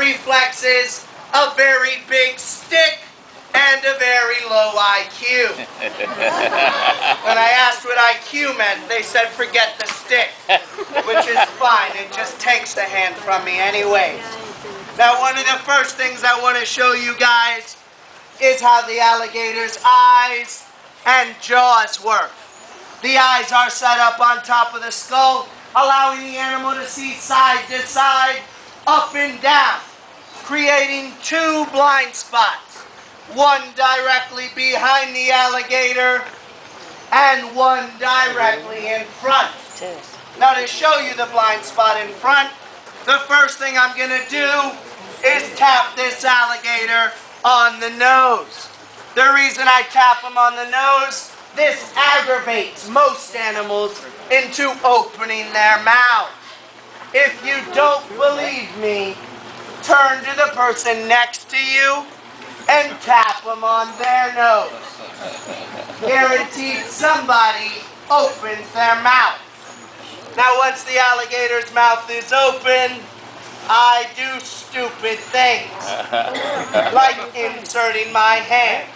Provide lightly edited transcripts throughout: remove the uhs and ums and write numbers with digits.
reflexes, a very big stick, and a very low IQ. When I asked what IQ meant, they said forget the stick, which is fine. It just takes the hand from me anyways. Now, one of the first things I want to show you guys is how the alligator's eyes and jaws work. The eyes are set up on top of the skull, allowing the animal to see side to side, up and down, creating two blind spots. One directly behind the alligator and one directly in front. Now, to show you the blind spot in front, the first thing I'm going to do is tap this alligator on the nose. The reason I tap him on the nose, this aggravates most animals into opening their mouth. If you don't believe me, turn to the person next to you and tap them on their nose. Guaranteed somebody opens their mouth. Now, once the alligator's mouth is open, I do stupid things, like inserting my hand.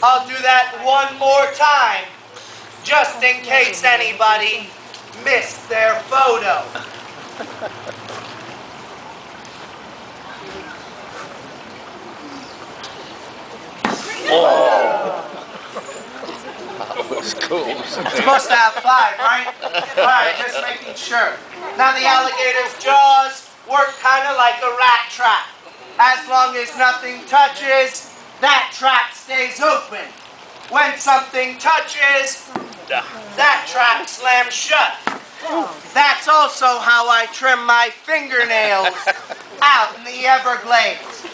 I'll do that one more time, just in case anybody missed their photo. Oh, that was cool. It's supposed to have 5, right? Alright, just making sure. Now the alligator's jaws work kind of like a rat trap. As long as nothing touches, that trap stays open. When something touches, that trap slams shut. That's also how I trim my fingernails out in the Everglades.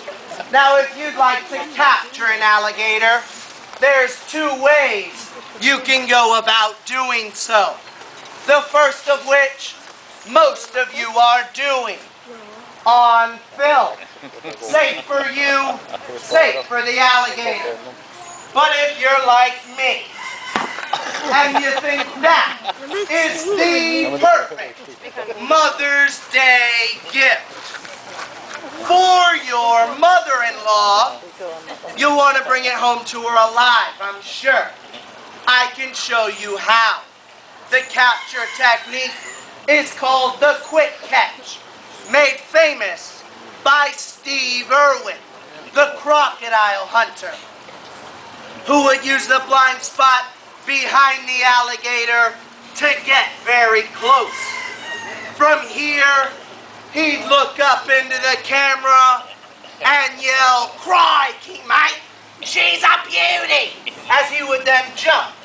Now, if you'd like to capture an alligator, there's 2 ways you can go about doing so. The first of which, most of you are doing, on film. Safe for you, safe for the alligator. But if you're like me, and you think that is the perfect Mother's Day gift for your mother-in-law, you want to bring it home to her alive, I'm sure. I can show you how. The capture technique is called the quick catch, made famous by Steve Irwin, the crocodile hunter, who would use the blind spot behind the alligator to get very close. From here, he'd look up into the camera and yell, "Crikey, mate, she's a beauty," as he would then jump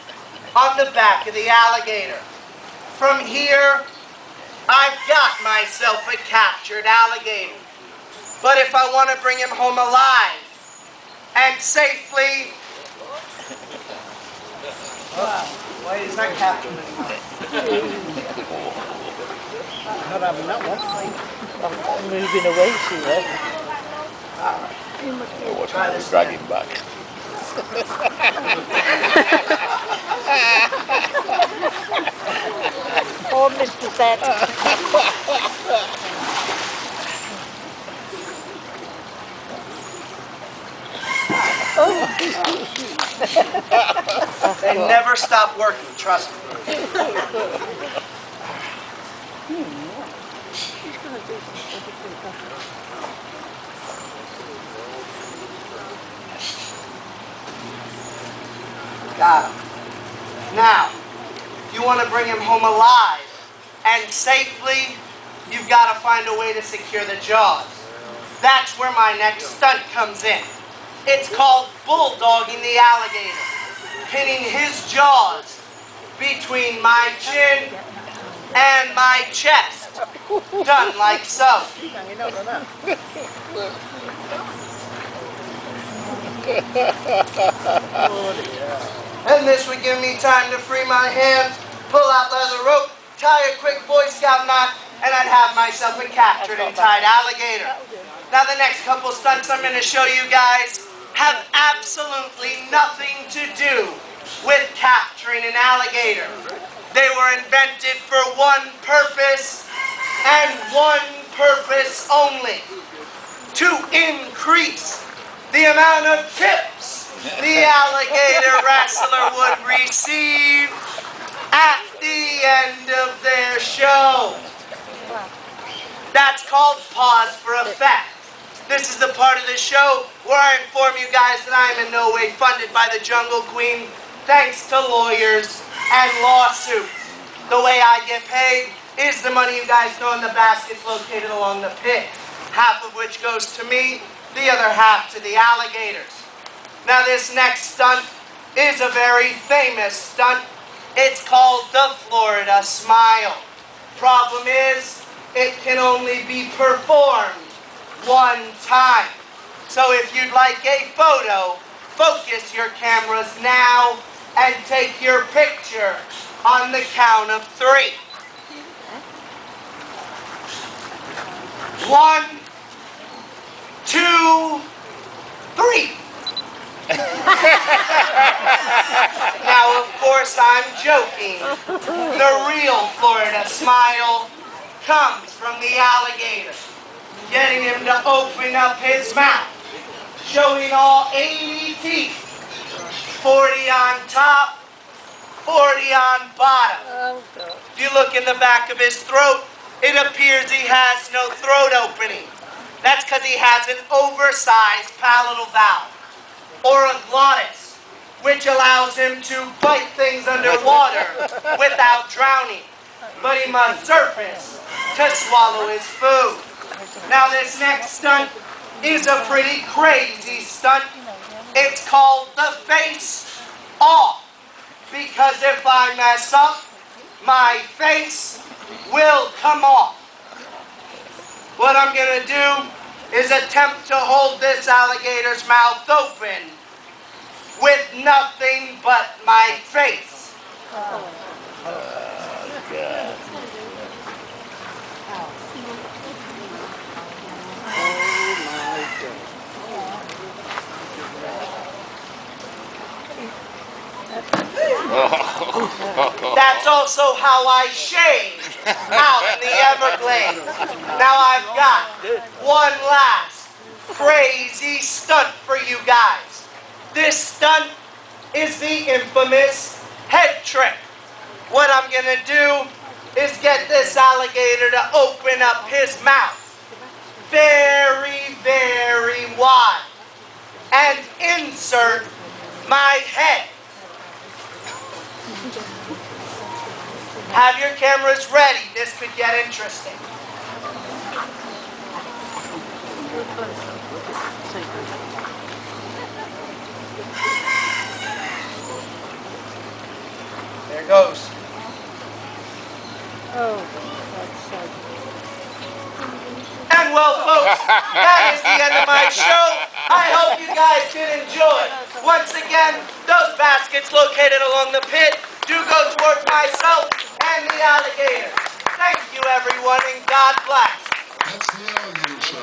on the back of the alligator. From here, I've got myself a captured alligator. But if I want to bring him home alive and safely... Why is that captured anymore? Not having that one. I'm moving away too much. What time we drag him back? Oh, Mr. Set. They never stop working, trust me. Got him. Now, if you want to bring him home alive and safely, you've got to find a way to secure the jaws. That's where my next stunt comes in. It's called bulldogging the alligator, pinning his jaws between my chin and my chest, done like so. And this would give me time to free my hands, pull out leather rope, tie a quick Boy Scout knot, and I'd have myself a captured and tied alligator. Now the next couple stunts I'm going to show you guys have absolutely nothing to do with capturing an alligator. They were invented for one purpose and one purpose only: to increase the amount of tips the alligator wrestler would receive at the end of their show. That's called pause for effect. This is the part of the show where I inform you guys that I am in no way funded by the Jungle Queen, thanks to lawyers and lawsuits. The way I get paid is the money you guys throw in the baskets located along the pit, half of which goes to me, the other half to the alligators. Now this next stunt is a very famous stunt. It's called the Florida Smile. Problem is, it can only be performed one time. So if you'd like a photo, focus your cameras now and take your picture on the count of 3. 1, 2, 3. Now, of course, I'm joking. The real Florida Smile comes from the alligator, getting him to open up his mouth, showing all 80 teeth, 40 on top, 40 on bottom. If you look in the back of his throat, it appears he has no throat opening. That's because he has an oversized palatal valve, or a glottis, which allows him to bite things underwater without drowning. But he must surface to swallow his food. Now this next stunt is a pretty crazy stunt. It's called the face off. Because if I mess up, my face will come off. What I'm going to do is attempt to hold this alligator's mouth open with nothing but my face. God. That's also how I shave out in the Everglades. Now I've got one last crazy stunt for you guys. This stunt is the infamous head trick. What I'm going to do is get this alligator to open up his mouth very, very wide and insert my head. Have your cameras ready. This could get interesting. There goes. Oh, that's sad. And well, folks, that is the end of my show. I hope you guys did enjoy. Once again, those baskets located along the pit do go towards myself and the alligator. Thank you, everyone, and God bless. That's the alligator show.